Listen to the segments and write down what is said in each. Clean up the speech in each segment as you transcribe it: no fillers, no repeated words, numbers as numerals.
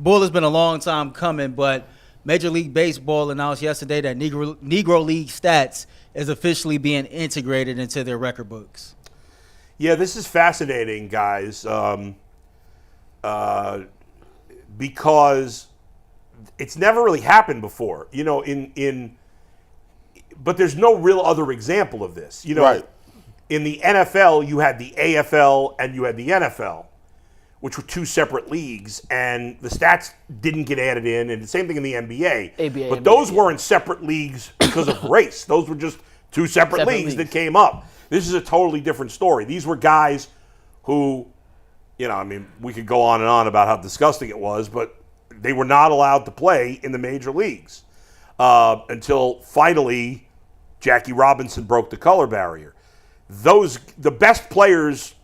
Bull has been a long time coming, but Major League Baseball announced yesterday that Negro League stats is officially being integrated into their record books. Yeah, this is fascinating, guys, because it's never really happened before. You know, but there's no real other example of this. You know, Right. In the NFL, you had the AFL and you had the NFL, which were two separate leagues, and the stats didn't get added in, and the same thing in the NBA. But those weren't separate leagues because of race. Those were just two separate leagues that came up. This is a totally different story. These were guys who, you know, I mean, we could go on and on about how disgusting it was, but they were not allowed to play in the major leagues until finally Jackie Robinson broke the color barrier. The best players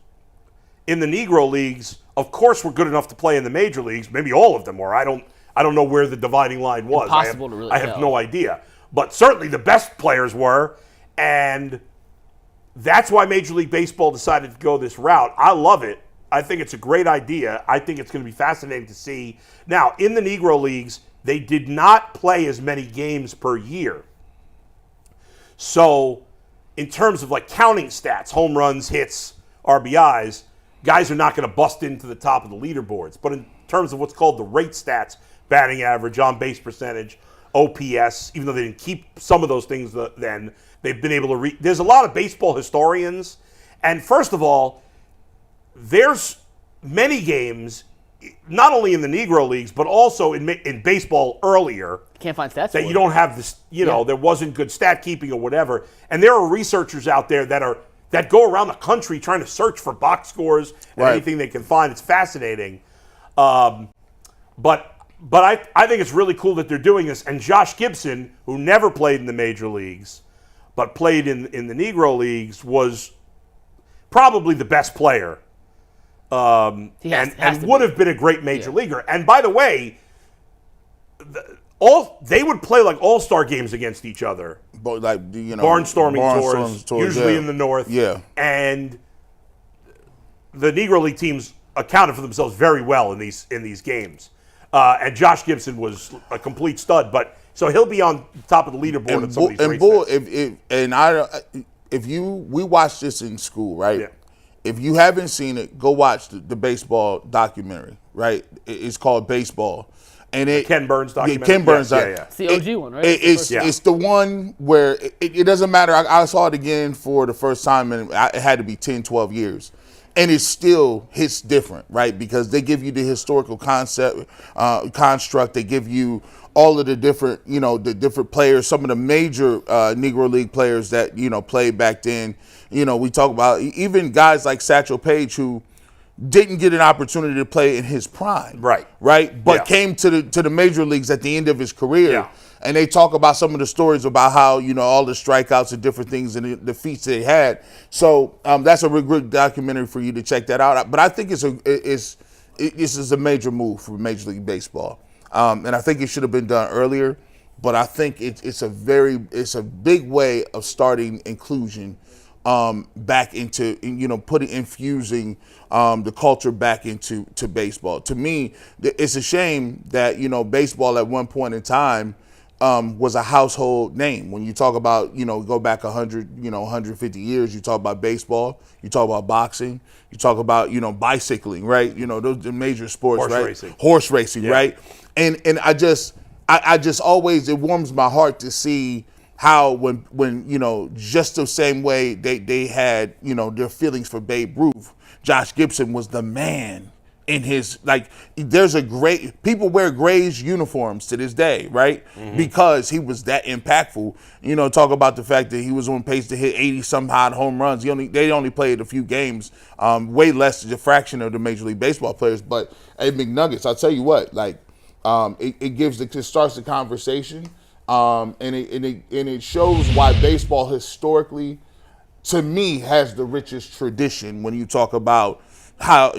in the Negro Leagues, of course, were good enough to play in the major leagues. Maybe all of them were. I don't know where the dividing line was. Impossible to really I have tell. no idea. But certainly the best players were, and that's why Major League Baseball decided to go this route. I love it. I think it's a great idea. I think it's going to be fascinating to see. Now, in the Negro Leagues, they did not play as many games per year. So, in terms of like counting stats, home runs, hits, RBIs, guys are not going to bust into the top of the leaderboards. But in terms of what's called the rate stats, batting average, on base percentage, OPS, even though they didn't keep some of those things then, they've been able to there's a lot of baseball historians. And first of all, there's many games, not only in the Negro Leagues, but also in baseball earlier. Can't find stats that you don't have this, there wasn't good stat keeping or whatever. And there are researchers out there that go around the country trying to search for box scores and anything they can find. It's fascinating. But I think it's really cool that they're doing this. And Josh Gibson, who never played in the major leagues, but played in the Negro Leagues, was probably the best player. And would have been a great major leaguer. And by the way, they would play like all-star games against each other. But like, you know, barnstorming tours, usually in the north. Yeah. And the Negro League teams accounted for themselves very well in these games. And Josh Gibson was a complete stud, but so he'll be on top of the leaderboard at some of these races. We watched this in school, right? Yeah. If you haven't seen it, go watch the baseball documentary, right? It's called Baseball. And Ken Burns documentary. Yeah, Ken Burns. It's the OG one, right? It's the one where it doesn't matter. I saw it again for the first time, and it had to be 10, 12 years. And it still hits different, right? Because they give you the historical construct. They give you all of the different, the different players, some of the major Negro League players that, played back then. We talk about even guys like Satchel Paige, who didn't get an opportunity to play in his prime. Right? But came to the major leagues at the end of his career. Yeah. And they talk about some of the stories about how, all the strikeouts and different things and the feats they had. So that's a real good documentary for you to check that out. But I think this is a major move for Major League Baseball. And I think it should have been done earlier. But I think it's a big way of starting inclusion back into, infusing the culture back into baseball. To me, it's a shame that, baseball at one point in time was a household name. When you talk about, go back 100, 150 years, you talk about baseball, you talk about boxing, you talk about, bicycling, right? Those are major sports, Horse racing, right? And I just always, it warms my heart to see how when just the same way they had, their feelings for Babe Ruth, Josh Gibson was the man in his, people wear Gray's uniforms to this day, right? Mm-hmm. Because he was that impactful. Talk about the fact that he was on pace to hit 80 some odd home runs. They only played a few games, way less than a fraction of the Major League Baseball players. But at McNuggets, I'll tell you what, it starts the conversation. And it shows why baseball historically, to me, has the richest tradition when you talk about how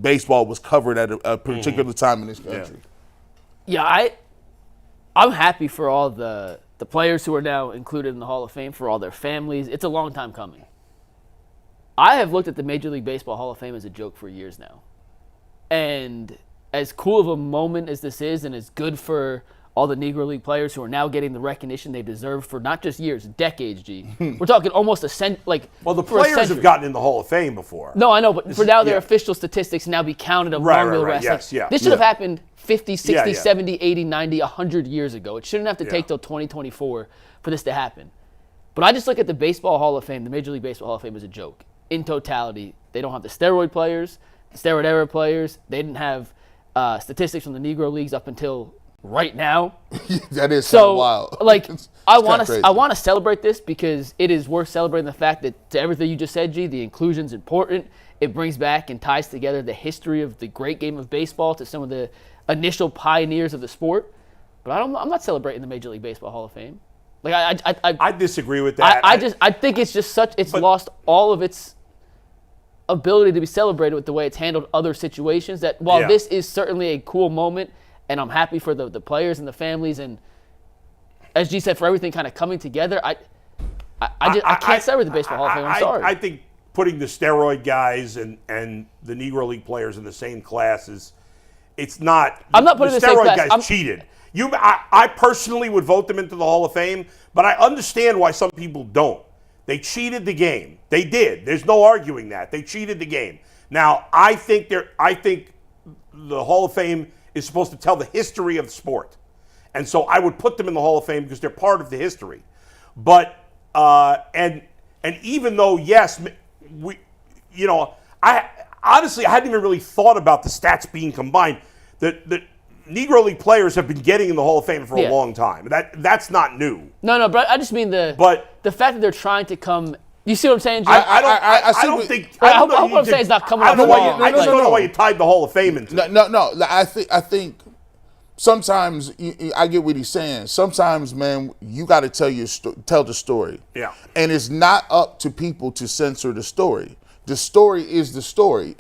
baseball was covered at a particular time in this country. Yeah, I'm happy for all the players who are now included in the Hall of Fame, for all their families. It's a long time coming. I have looked at the Major League Baseball Hall of Fame as a joke for years now. And as cool of a moment as this is, and as good for all the Negro League players who are now getting the recognition they deserve for not just years, decades, G. We're talking almost Well, the players have gotten in the Hall of Fame before. No, I know, but for now their official statistics now be counted along with the rest. Yes, yeah. This should have happened 50, 60, 70, 80, 90, 100 years ago. It shouldn't have to take till 2024 for this to happen. But I just look at the Baseball Hall of Fame, the Major League Baseball Hall of Fame as a joke. In totality, they don't have the steroid players, the steroid era players. They didn't have statistics from the Negro Leagues up until right now. That is so wild. Like, I want to celebrate this because it is worth celebrating the fact that to everything you just said, G, the inclusion's important. It brings back and ties together the history of the great game of baseball to some of the initial pioneers of the sport. But I'm not celebrating the Major League Baseball Hall of Fame. Like I disagree with that. I think it's just lost all of its ability to be celebrated with the way it's handled other situations. That while this is certainly a cool moment, and I'm happy for the players and the families, and as G said, for everything kind of coming together, I can't celebrate the Baseball Hall of Fame. I'm sorry. I think putting the steroid guys and the Negro League players in the same classes, it's not. I'm not putting the same class. Steroid guys cheated. I personally would vote them into the Hall of Fame, but I understand why some people don't. They cheated the game. They did. There's no arguing that. They cheated the game. Now, I think the Hall of Fame is supposed to tell the history of the sport. And so I would put them in the Hall of Fame because they're part of the history. But and even though, yes, I honestly hadn't even really thought about the stats being combined. The Negro League players have been getting in the Hall of Fame for a long time. That's not new. No, but I just mean the fact that they're trying to come. You see what I'm saying, Jim? I don't think. I hope what I'm saying is not coming I off don't wrong. I just don't know why you tied the Hall of Fame into it. No. I think sometimes I get what he's saying. Sometimes, man, you got to tell the story. Yeah. And it's not up to people to censor the story. The story is the story.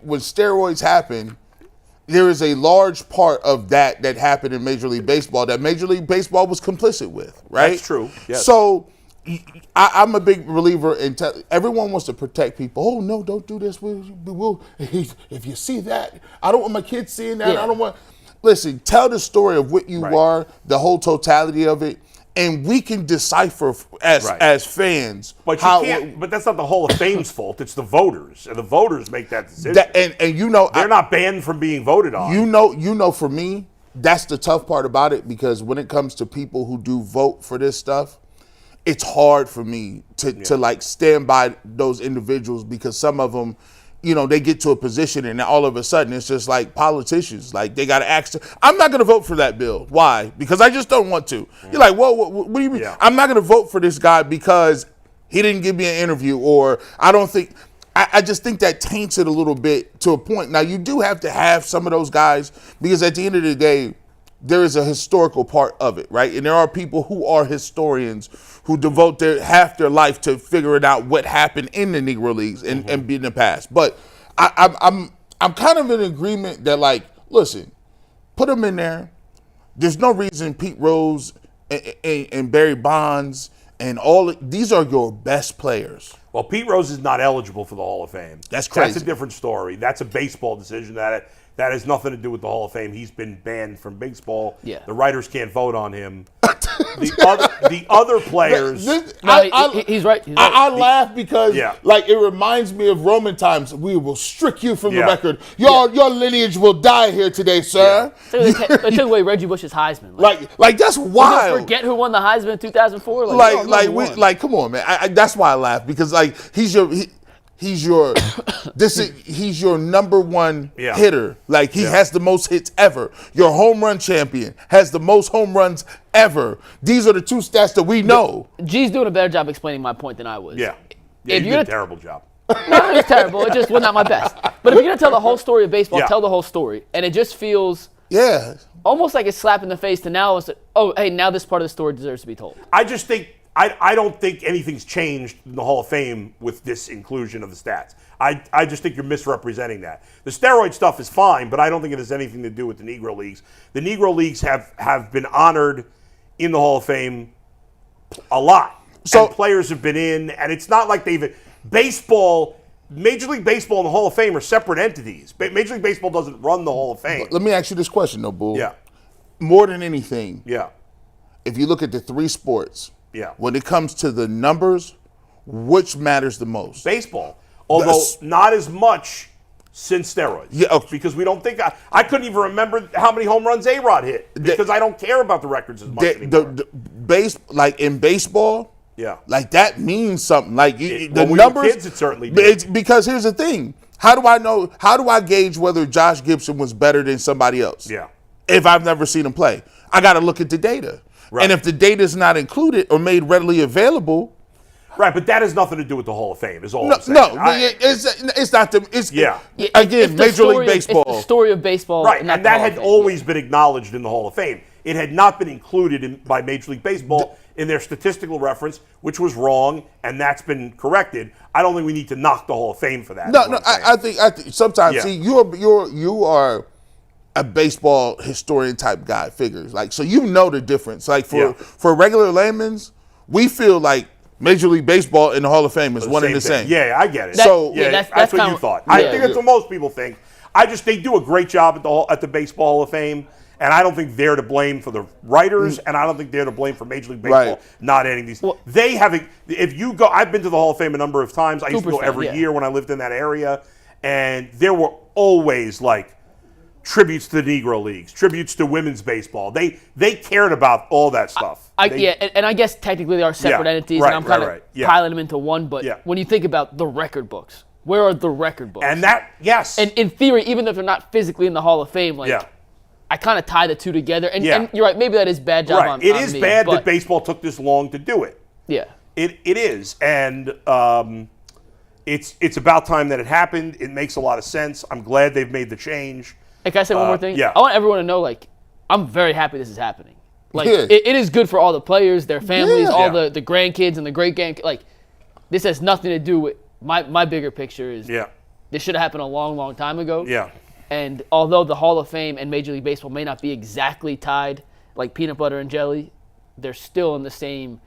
When steroids happen, there is a large part of that happened in Major League Baseball that Major League Baseball was complicit with, right? That's true. Yes. So I'm a big believer in everyone wants to protect people. Oh, no, don't do this. If you see that, I don't want my kids seeing that. Yeah. I don't want. Listen, tell the story of what you are, the whole totality of it, and we can decipher as fans. But you can't. But that's not the Hall of Fame's fault. It's the voters, and the voters make that decision. They're not banned from being voted on. For me, that's the tough part about it, because when it comes to people who do vote for this stuff, it's hard for me to like stand by those individuals, because some of them, they get to a position and all of a sudden it's just like politicians, like they got to ask. I'm not going to vote for that bill. Why? Because I just don't want to. You're like, well, what do you mean? Yeah. I'm not going to vote for this guy because he didn't give me an interview, or I don't think. I just think that taints it a little bit to a point. Now, you do have to have some of those guys, because at the end of the day, there is a historical part of it, right? And there are people who are historians who devote half their life to figuring out what happened in the Negro Leagues and be in the past. But I'm kind of in agreement that, like, listen, put them in there. There's no reason Pete Rose and Barry Bonds and these are your best players. Well, Pete Rose is not eligible for the Hall of Fame. That's crazy. That's a different story. That's a baseball decision. That has nothing to do with the Hall of Fame. He's been banned from baseball. Yeah. The writers can't vote on him. The other players. He's right. I laugh because like, it reminds me of Roman times. We will strike you from the record. Your lineage will die here today, sir. Yeah. They took away Reggie Bush's Heisman. Like that's wild. Forget who won the Heisman in 2004. Come on, man. That's why I laugh, because like he's your number one hitter. Like, he has the most hits ever. Your home run champion has the most home runs ever. These are the two stats that we know. G's doing a better job explaining my point than I was. Yeah, you did a terrible job. No, it's terrible. It just was not my best. But if you're going to tell the whole story of baseball, tell the whole story. And it just feels almost like it's slap in the face to now. It's like, oh, hey, now this part of the story deserves to be told. I just think I don't think anything's changed in the Hall of Fame with this inclusion of the stats. I just think you're misrepresenting that. The steroid stuff is fine, but I don't think it has anything to do with the Negro Leagues. The Negro Leagues have been honored in the Hall of Fame a lot. So, and players have been in, and it's not like baseball Major League Baseball and the Hall of Fame are separate entities. Major League Baseball doesn't run the Hall of Fame. Let me ask you this question, though, Bull. Yeah. More than anything, Yeah. if you look at the three sports, Yeah. when it comes to the numbers, which matters the most? Baseball. Although not as much since steroids. Yeah, okay. Because we don't think I couldn't even remember how many home runs A-Rod hit because I don't care about the records as much anymore. Like in baseball, yeah, like that means something. Like the when we numbers, were kids, it certainly did. Because here's the thing: how do I know? How do I gauge whether Josh Gibson was better than somebody else? Yeah, if I've never seen him play, I got to look at the data. Right. And if the data is not included or made readily available. Right, but that has nothing to do with the Hall of Fame, is all I'm saying. No, it's not the. It's, yeah. Again, Major League Baseball. It's the story of baseball. Right, and that had always been acknowledged in the Hall of Fame. It had not been included by Major League Baseball in their statistical reference, which was wrong, and that's been corrected. I don't think we need to knock the Hall of Fame for that. No, I think sometimes, see, you are a baseball historian type guy, figures. Like, so you know the difference. Like, for regular laymen's, we feel like Major League Baseball and the Hall of Fame is one and the same. Yeah, I get it. That's what you thought. I think that's what most people think. They do a great job at the Baseball Hall of Fame, and I don't think they're to blame for the writers, and I don't think they're to blame for Major League Baseball not adding these. Well, they have. If you go, I've been to the Hall of Fame a number of times. I used to go every year when I lived in that area, and there were always like tributes to the Negro Leagues, tributes to women's baseball. They cared about all that stuff. And I guess technically they are separate entities, and I'm kind of piling them into one. But when you think about the record books, where are the record books? And that, yes. And in theory, even if they're not physically in the Hall of Fame, I kind of tie the two together. And you're right, maybe that is bad job on me. It is bad that baseball took this long to do it. Yeah. It is. And it's about time that it happened. It makes a lot of sense. I'm glad they've made the change. And can I say one more thing? Yeah. I want everyone to know, I'm very happy this is happening. It is good for all the players, their families, all the grandkids and the great-grandkids. This has nothing to do with my bigger picture is this should have happened a long, long time ago. Yeah. And although the Hall of Fame and Major League Baseball may not be exactly tied like peanut butter and jelly, they're still in the same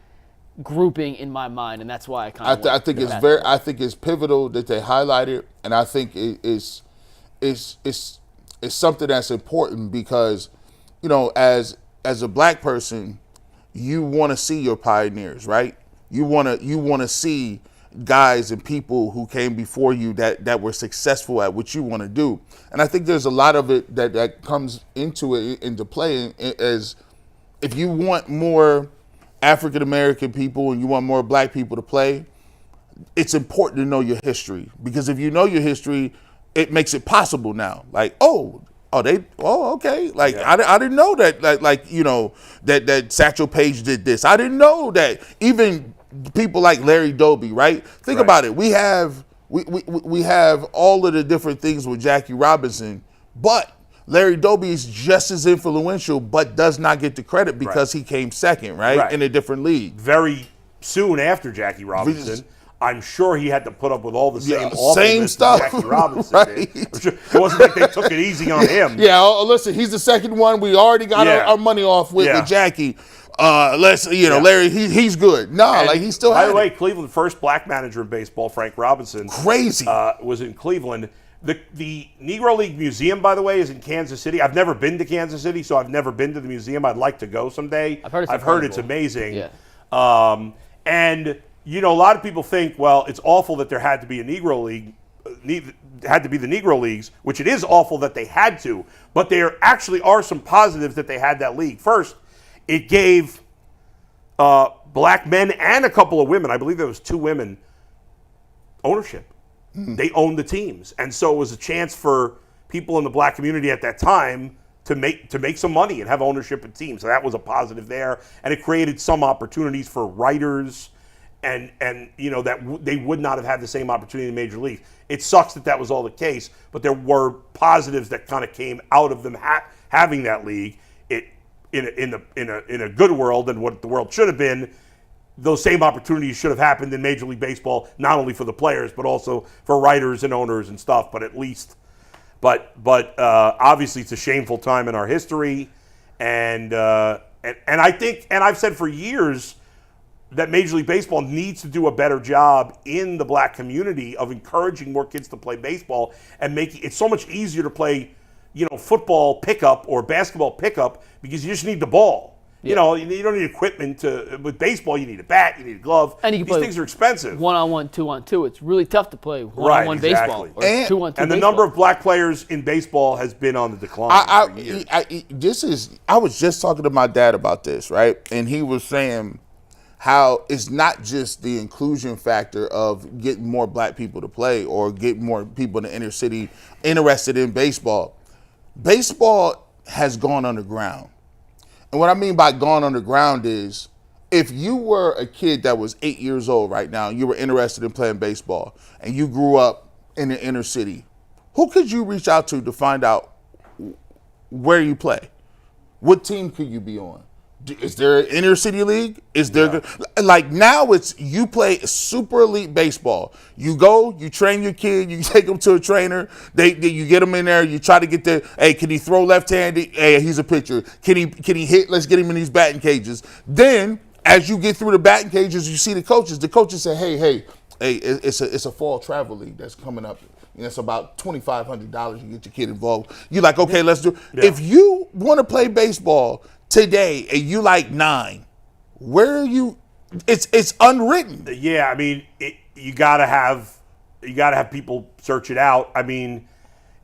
grouping in my mind, and that's why I kind of I think it's pivotal that they highlight it, and I think it's something that's important because, as a black person, you want to see your pioneers, right? You want to see guys and people who came before you that were successful at what you want to do. And I think there's a lot of it that comes into play as if you want more African American people and you want more black people to play, it's important to know your history, because if you know your history, it makes it possible now. Okay. I didn't know that. That Satchel Paige did this. I didn't know that. Even people like Larry Doby, right? Think about it. We have all of the different things with Jackie Robinson, but Larry Doby is just as influential, but does not get the credit because he came second, right? In a different league. Very soon after Jackie Robinson. I'm sure he had to put up with all the same stuff Jackie Robinson did. It wasn't like they took it easy on him. Yeah, listen, he's the second one. We already got our money off with Jackie. Larry, he's good. He's still. By the way, Cleveland first black manager in baseball, Frank Robinson, crazy, was in Cleveland. The Negro League Museum, by the way, is in Kansas City. I've never been to Kansas City, so I've never been to the museum. I'd like to go someday. I've heard it's amazing. Yeah. And a lot of people think, well, it's awful that there had to be a Negro League, had to be the Negro Leagues, which it is awful that they had to, but there actually are some positives that they had that league. First, it gave black men and a couple of women, I believe there was 2 women, ownership. They owned the teams. And so it was a chance for people in the black community at that time to make some money and have ownership of teams. So that was a positive there. And it created some opportunities for writers and that they would not have had the same opportunity in Major League. It sucks that was all the case, but there were positives that kind of came out of them having that league. In a good world and what the world should have been, those same opportunities should have happened in Major League Baseball, not only for the players but also for writers and owners and stuff. But at least, obviously it's a shameful time in our history, and I think, and I've said for years, that Major League Baseball needs to do a better job in the black community of encouraging more kids to play baseball and making it so much easier to play, football pickup or basketball pickup because you just need the ball. Yeah. You don't need equipment with baseball. You need a bat, you need a glove. And you can These things are expensive. 1-on-1, 2-on-2. It's really tough to play 1-on-1 baseball or 2-on-2 baseball. And the number of black players in baseball has been on the decline for years. I was just talking to my dad about this, right? And he was saying how it's not just the inclusion factor of getting more black people to play or getting more people in the inner city interested in baseball. Baseball has gone underground. And what I mean by gone underground is if you were a kid that was 8 years old right now and you were interested in playing baseball and you grew up in the inner city, who could you reach out to find out where you play? What team could you be on? Is there an inner city league? Is there like now it's you play super elite baseball. You go, you train your kid, you take him to a trainer. You get him in there. You try to get the hey, can he throw left-handed? Hey, he's a pitcher. Can he hit? Let's get him in these batting cages. Then as you get through the batting cages, you see the coaches. The coaches say, hey, it's a fall travel league that's coming up. It's about $2,500. You get your kid involved. You're like, okay, let's do it. Yeah. If you want to play baseball today and you like 9, where are you? It's unwritten. Yeah, I mean, you gotta have people search it out. I mean,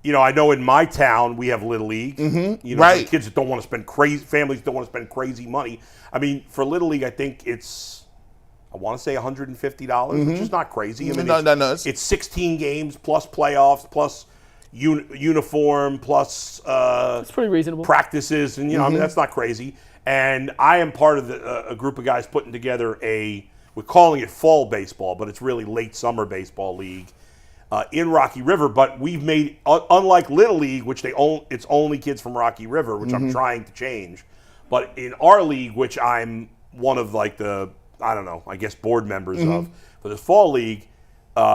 I know in my town we have Little League. Mm-hmm. Right. Kids that don't want to spend families don't want to spend crazy money. I mean, for Little League, I think I want to say $150, which is not crazy. I mean, no. It's 16 games plus playoffs plus uniform plus it's pretty reasonable practices, and I mean that's not crazy. And I am part of a group of guys putting together we're calling it fall baseball, but it's really late summer baseball league in Rocky River. But we've made unlike Little League, which it's only kids from Rocky River, which I'm trying to change. But in our league, which I'm one of like the board members of for this fall league.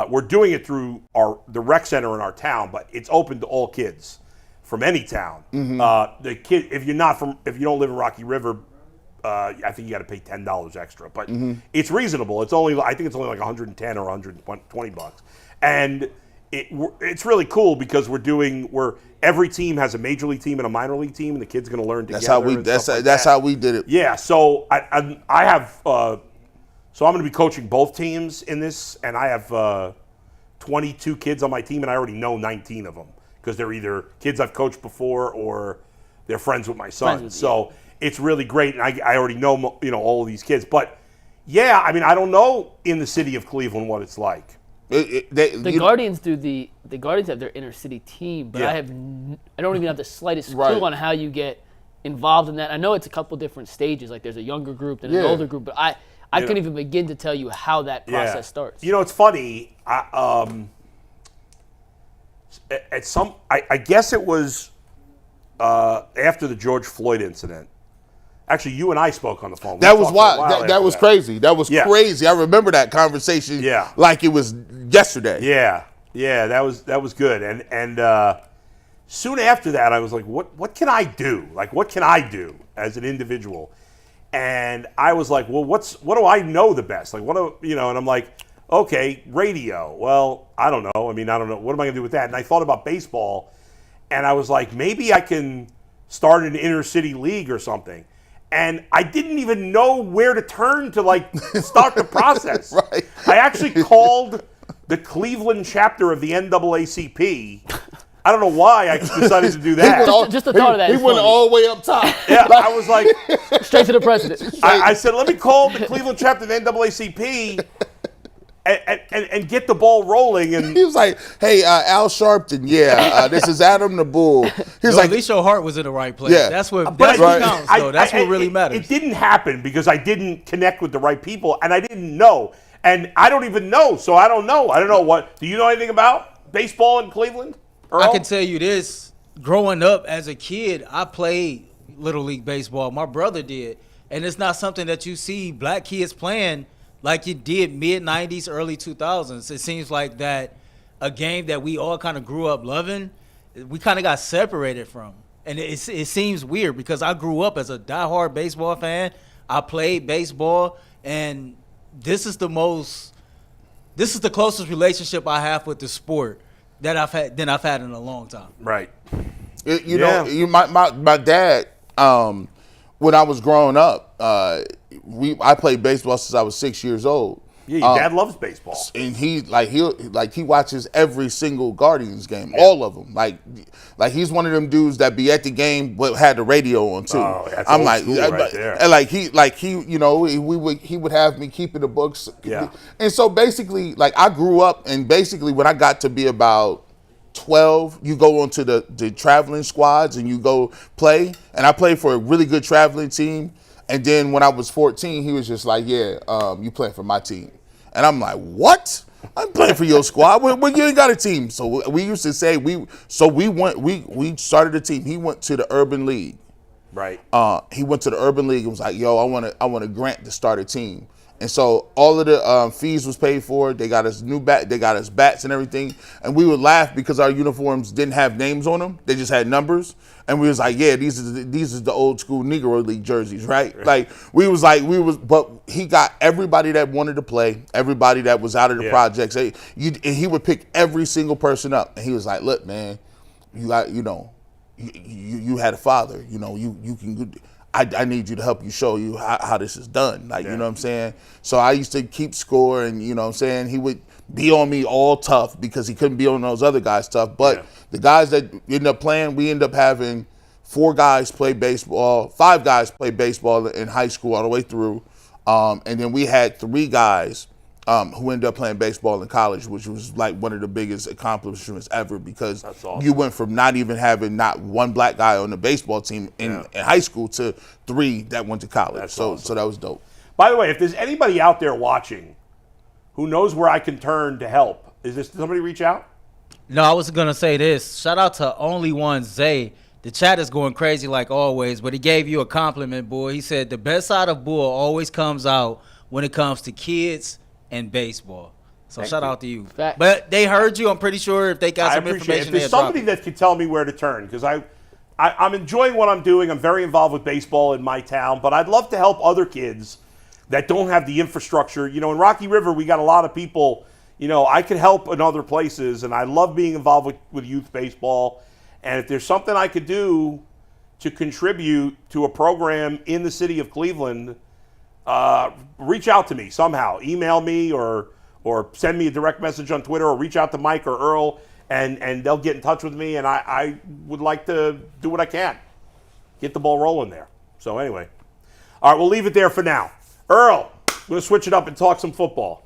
We're doing it through the rec center in our town, but it's open to all kids from any town. The kid, if you don't live in Rocky River, I think you got to pay $10 extra, but it's reasonable. I think it's only like $110 or $120, and it's really cool because every team has a major league team and a minor league team, and the kids going to learn together. That's how we did it. Yeah, so I have. So I'm going to be coaching both teams in this, and I have 22 kids on my team, and I already know 19 of them because they're either kids I've coached before or they're friends with my son. So it's really great, and I already know all of these kids. But yeah, I mean, I don't know in the city of Cleveland what it's like. The Guardians have their inner city team, but I don't even have the slightest clue on how you get involved in that. I know it's a couple different stages. Like there's a younger group and an older group, but I couldn't even begin to tell you how that process starts. It's funny. I guess it was after the George Floyd incident. Actually, you and I spoke on the phone. That was wild. That was crazy. That was crazy. I remember that conversation like it was yesterday. Yeah, that was good. And soon after that, I was like, what can I do? Like, what can I do as an individual? And I was like, well, what do I know the best? Like, and I'm like, okay, radio. Well, I don't know. I mean, I don't know. What am I going to do with that? And I thought about baseball, and I was like, maybe I can start an inner city league or something. And I didn't even know where to turn to, like, start the process. Right. I actually called the Cleveland chapter of the NAACP. I don't know why I decided to do that. Just the thought of that. He went all the way up top. Yeah, I was like, straight to the president. I said, let me call the Cleveland chapter of the NAACP and get the ball rolling. And he was like, hey, Al Sharpton, this is Adam the Bull. He was like, at least your heart was in the right place. Yeah. That's what counts, though. That's what really matters. It didn't happen because I didn't connect with the right people, and I didn't know. And I don't even know, so I don't know. I don't know what. Do you know anything about baseball in Cleveland? Earl? I can tell you this. Growing up as a kid, I played Little League baseball. My brother did. And it's not something that you see black kids playing like you did mid-90s, early 2000s. It seems like that a game that we all kind of grew up loving, we kind of got separated from. And it seems weird because I grew up as a diehard baseball fan. I played baseball, and this is the closest relationship I have with the sport that I've had in a long time. Right. You know, my dad, when I was growing up, I played baseball since I was 6 years old. Yeah, your dad loves baseball, and he watches every single Guardians game, all of them. Like he's one of them dudes that be at the game but had the radio on too. Oh, that's I'm old like, school right there. And he, you know, he would have me keeping the books. Yeah. And so basically, like I grew up, and basically when I got to be about 12, you go onto the traveling squads and you go play. And I played for a really good traveling team. And then when I was 14, he was just like, yeah, you playing for my team. And I'm like, what? I'm playing for your squad. Well, you ain't got a team. So we used to say we started a team. He went to the Urban League. Right. He went to the Urban League and was like, yo, I want a grant to start a team. And so all of the fees was paid for. They got us they got us bats and everything. And we would laugh because our uniforms didn't have names on them. They just had numbers. And we was like, yeah, these is the old school Negro League jerseys, right? But he got everybody that wanted to play, everybody that was out of the projects. And he would pick every single person up. And he was like, look, man, you got, you know, you had a father, you know, you can. I need you to help you show you how this is done. Like, you know what I'm saying? So I used to keep score, and you know what I'm saying? He would be on me all tough because he couldn't be on those other guys tough. But the guys that ended up playing, we ended up having 4 guys play baseball, 5 guys play baseball in high school all the way through. And then we had 3 guys who ended up playing baseball in college, which was like one of the biggest accomplishments ever because you went from not even having not one black guy on the baseball team in high school to 3 that went to college. So that was dope. By the way, if there's anybody out there watching who knows where I can turn to help, did somebody reach out? No, I was going to say this. Shout out to Only One Zay. The chat is going crazy like always, but he gave you a compliment, boy. He said the best side of Bull always comes out when it comes to kids and baseball. So shout out to you. Fact. But they heard you. I'm pretty sure if they got some information, if there's somebody that can tell me where to turn, because I'm enjoying what I'm doing. I'm very involved with baseball in my town, but I'd love to help other kids that don't have the infrastructure. You know, in Rocky River, we got a lot of people. You know, I could help in other places, and I love being involved with youth baseball. And if there's something I could do to contribute to a program in the city of Cleveland, reach out to me somehow. Email me or send me a direct message on Twitter or reach out to Mike or Earl, and they'll get in touch with me. And I would like to do what I can. Get the ball rolling there. So anyway. All right, we'll leave it there for now. Earl, we're going to switch it up and talk some football.